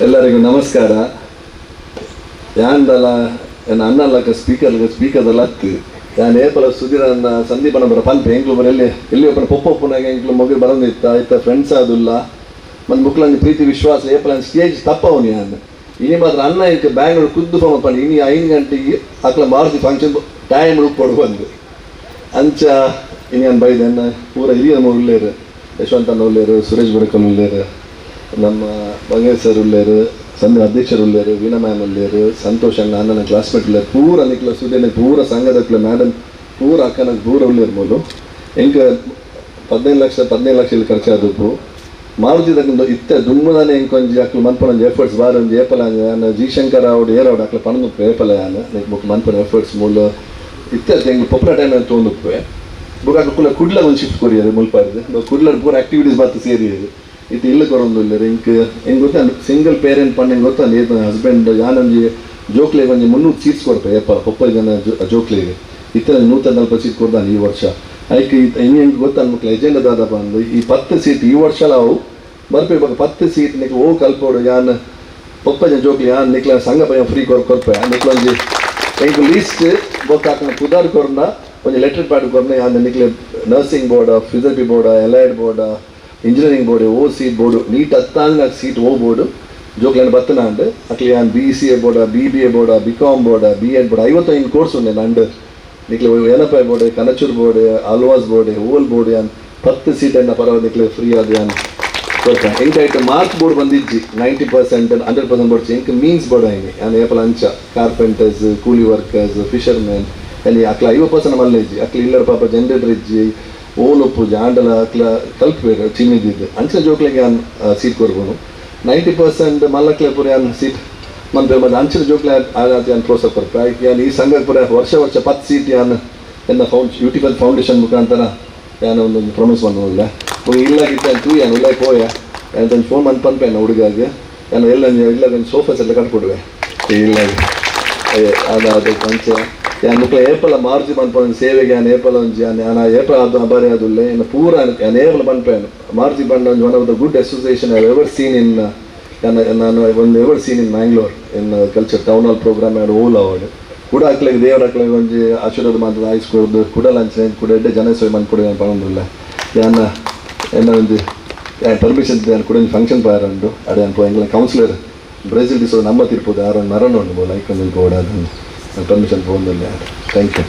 ಎಲ್ಲರಿಗೂ ನಮಸ್ಕಾರ. ಯಾಂದಲ ನನ್ನ ಅನ್ನಲ್ಲಕ ಸ್ಪೀಕರ್ದಲ್ಲ ಹತ್ತು ನಾನು ಏಪಲ ಸುಧೀರನ್ನ ಸಂದೀಪನ ಬರ ಪಂಪೆ ಎಂಕ್ಲು ಬರ ಎಲ್ಲಿ ಒಬ್ಬನ ಪೊಪ್ಪನಾಗ ಎಂಕ್ಲು ಮಗು ಬರೋದಿತ್ತ ಆಯ್ತಾ ಫ್ರೆಂಡ್ಸ್ ಆದಿಲ್ಲ ಮತ್ತು ಮುಕ್ಳಂಗೆ ಪ್ರೀತಿ ವಿಶ್ವಾಸ ಏಪಲ ಸ್ಟೇಜ್ ತಪ್ಪವನಿ ನಾನು ಇನಿ ಮಾತ್ರ ಅನ್ನ ಇಂಕ ಬ್ಯಾಂಗ್ಳೂರು ಕುದ್ದು ಫೋನ್ ಪಂಡಿ ಇನಿ 5 ಗಂಟೆಗೆ ಅಕ್ಲ ಮಾರುತಿ ಫಂಕ್ಷನ್ ಟೈಮ್ ಉಳ್ಕೊಡು ಬಂದು ಅಂಚ ಇನಿ ನಾನು ಬೈದನ್ನ ಪೂರ ಹಿರಿಯ ಉಳ್ಳೇರು ಯಶವಂತನ ಉಳ್ಳೇರು ಸುರೇಶ್ ಬಡಕಲ್ ಉಳ್ಳೇರು ನಮ್ಮ ಬಂಗೇಶ್ ಸರ್ ಉಳ್ಳೇರು ಸಂಘ ಅಧ್ಯಕ್ಷರು ಉಳ್ಳೇರು ವೀಣಾ ಮ್ಯಾಮ್ ಉಳ್ಳೇರು ಸಂತೋಷ್ ಅಣ್ಣ ಅಣ್ಣನ ಕ್ಲಾಸ್ಮೇಟ್ ಉಳ್ಳೇರು ಪೂರ ನಿಕ್ಲ ಸುದೇನೆ ಪೂರ ಸಂಘದಕ್ಲ ಮೇಡಮ್ ಪೂರ ಅಕ್ಕನ ಪೂರ ಉಳ್ಳೇರು ಮೂಲು ಎಂಕ 15 ಲಕ್ಷ ಇಲ್ಲಿ ಖರ್ಚಾದಪ್ಪು ಮಾರುತಿದಕ್ಕೊಂದು ಇತ್ತ ದುಮ್ಮದಾನೆ ಎಂಕೊಂಜಿ ಅಕ್ಲು ಮನ್ಪೊಂದು ಎಫರ್ಟ್ಸ್ ಬಾರೊಂಜಿ ಏಪಲ ನಾನು ಜಿ ಶಂಕರ್ ಅವ್ಡು ಏರವ್ಡು ಅಕ್ಲ ಪಣದುಪ್ಪು ಏಪಲ ಯಾನು ನೆಕ್ ಬುಕ್ ಮನ್ಪೊಂದು ಎಫರ್ಟ್ಸ್ ಮೂಲು ಇತ್ತ ಎಂಗ್ಲು ಪೊಪ್ಪಳ ಟೈಮ್ ತೊಗೊಂಡುಪ್ಪೆ ಬುಕ್ ಅಕ್ಲ ಕುಡ್ಲ ಒಂದು ಶಿಫ್ಟ್ ಕೊರಿಯರು ಮುಲ್ಪಾರ್ದು ಕುಡ್ಲರ್ ಪೂರ ಆಕ್ಟಿವಿಟೀಸ್ ಬರ್ತು ಸೇರಿಯರು ಇದು ಇಲ್ಲ ಕೊರೊಂದು ಹೆಂಗೆ ಗೊತ್ತಾ ಸಿಂಗಲ್ ಪೇರೆಂಟ್ ಪಂಡ ಹೆಂಗೆ ಗೊತ್ತಾ ಏತ ಹಸ್ಬೆಂಡ್ ಯಾನೊಂಜಿ ಜೋಕ್ಲೆಗೆ ಒಂದು 300 ಸೀಟ್ಸ್ ಕೊಡ್ತಾರೆ ಯಪ್ಪ 30 ಜನ ಜೋಕ್ಲೆಗೆ ಇತ್ತ 140 ಸೀಟ್ ಕೊಡ್ದಾನೆ ಈ ವರ್ಷ ಅದಕ್ಕೆ ಇನ್ನು ಹೆಂಗೆ ಗೊತ್ತಾ ಮಕ್ಳು ಎಜೆಂಡ ದಾದಪ್ಪ ಅಂದು ಈ 10 ಸೀಟ್ ಈ ವರ್ಷ ನಾವು ಬರ್ಬೇಕು 10 ಸೀಟ್ ನಿಕ್ಲು ಓ ಕಲ್ಪೋಡು ಯಾನ್ 30 ಜನ ಜೋಕ್ಲಿ ಯಾನ್ ನಿಕ್ಲ ಸಂಘ ಪಯ್ಯ ಫ್ರೀ ಕೊರ್ಪೆ ನಿಕ್ಲೊಂಜಿ ಹೆಂಗೆ ಲೀಸ್ಟ್ ಗೊತ್ತಾಕ ಪುದಾರ್ ಕೊರ್ನ ಒಂದು ಲೆಟರ್ ಪ್ಯಾಡ್ ಕೊರ್ನ ಯಾನ್ ನಿಕ್ಲೆ nursing board physiotherapy board allied board engineering board ಓ ಸೀಟ್ ಬೋರ್ಡು ನೀಟ್ ಹತ್ತಾಂಗ నాకు ಸೀಟ್ ಓ ಬೋರ್ಡು ಜೋಕ್ಲೆಂಡ್ ಬತ್ತನ ಅಂಡು ಅಕ್ಲಿ ಯಾನ್ BCA ಬೋರ್ಡ BBA ಬೋರ್ಡ BCom ಬೋರ್ಡ B.Ed ಬೋರ್ಡ 55 ಕೋರ್ಸ್ ಉಂಡೆ ಅಂಡು ನಿಕ್ಲೆ ಎನಪೈ board Kanachur board Alva's board ಓಲ್ ಬೋರ್ಡು ಯಾನ್ 10 ಸೀಟ್ ಎನ್ನ ಪರವ ನಿಕ್ಲೆ ಫ್ರೀ ಆದ ಯಾನ್ ಕೊಡ್ತಾ ಎಂಕಾಯ್ತು ಮಾರ್ಕ್ ಬೋರ್ಡ್ ಬಂದಿಜ್ಜಿ 90% 100% ಬೋರ್ಡ್ ಎಂಕ್ ಮೀನ್ಸ್ ಬೋರ್ಡ್ ಆಯ್ನಿ ಯಾನ್ ಏಪಲ ಅಂಚ ಕಾರ್ಪೆಂಟರ್ಸ್ ಕೂಲಿ ವರ್ಕರ್ಸ್ ಫಿಶರ್ಮೆನ್ ಅಲ್ಲಿ ಅಕ್ಲ 50% ಮಲ್ಲ ಇಜ್ಜಿ ಅಕ್ಲಿ ಇಲ್ಲರ ಪಾಪ ಜನರೇಟರ್ ಇಜ್ಜಿ ಓಲೊಪ್ಪು ಜಾಂಡಲ ಅಕ್ಲ ಕಲ್ಪಬೇಕು ಚಿನ್ನಿದ್ದು ಅಂಚೆ ಜೋಕ್ಲೆಗೆ ಯಾನ್ ಸೀಟ್ ಕೊಡ್ಬೋದು 90% ಮಲ್ಲಕ್ಲೆ ಪೂರ ಯಾನ್ ಸೀಟ್ ಮಂತ್ರಿ ಮತ್ತು ಅಂಚಿನ ಜೋಕ್ಲೆ ಆದ ಯಾನ್ ಪ್ರೋತ್ಸಾಹ ಕೊಡ್ಬೇಕು ಆಯ್ಕೆ ಯಾನ್ ಈ ಸಂಘ ಪೂರ ವರ್ಷ 10 ಸೀಟ್ ಯಾನ್ ಎನ್ನ ಯೂಟಿಫಲ್ ಫೌಂಡೇಶನ್ ಮುಖಾಂತರ ಯಾನ್ ಒಂದು ಪ್ರೊಮಿಸ್ ಮಾಡೋಲ್ಲ ಇಲ್ಲಾಗಿತ್ತು ಅಂತ ಯಾನ್ ಉಲ್ಲ ಪೋಯ ಯಾನ್ ಫೋನ್ ಪನ್ಪೆ ಹುಡುಗಾಗೆ ಯಾನು ಇಲ್ಲ ಸೋಫಾಸ್ ಎಲ್ಲ ಕಟ್ಕೊಡುವೆ ಇಲ್ಲಾಗಿ ಅದಾದ ಅಂಚೆ ಯಾನ್ ಮುಕ್ಳ ಏಪಲ ಮಾರ್ಜಿ ಪನ್ಪೊಂದು ಸೇವೆಗೆ ಯಾನ್ ಏಪಲ ಒಂಜಿ ಯಾನ್ ಏಪಲ ಅದು ಅಬಾರಿ ಆದುಲ್ಲೆ ಇನ್ನು ಪೂರ ಯಾನ್ ಏಪಲ ಪನ್ಪೇನು ಮಾರ್ಜಿ ಪಂಡ ಒಂಜಿ one of the good association I ever seen in ನಾನು ಒಂದು ever seen in Mangalore in culture town hall programme and all award ಕೂಡ ಹಾಕ್ಲಿಕ್ಕೆ ದೇವ್ರ ಹಾಕ್ಲಿಕ್ಕೆ ಒಂಜಿ ಆಶೀರ್ವಾದ ಮಾತ್ರ ಆಯಿಸ್ಕೊಡ್ದು ಕೂಡ ಲಂಚ್ ಕೂಡ ಎಡ್ಡೆ ಜನ ಸೇವೆ ಮನ್ಕೊಡಿ ನಾನು ಪಣೊಂದಿಲ್ಲ ಯಾನ ಎನ್ನ ಒಂದು ಪರ್ಮಿಷನ್ ಯಾನ್ ಕೂಡ ಫಂಕ್ಷನ್ ಪಾರಂಡು ಅಡೆ ಅನ್ಪೋ ಎಂಗ್ಲ ಕೌನ್ಸಿಲರ್ ಬ್ರೆಜಿಲ್ ದಿಸೋ ನಮ್ಮ ತಿರ್ಪೋದು ಯಾರೊಂದು ಮರಣ ಉಂಡು ಲೈಕ್ ಒಂದು ಬೋರ್ಡ್ ಅದನ್ನು ಪರ್ಮಿಷನ್ ತೊಗೊಂಡಿಲ್ಲ. Thank you.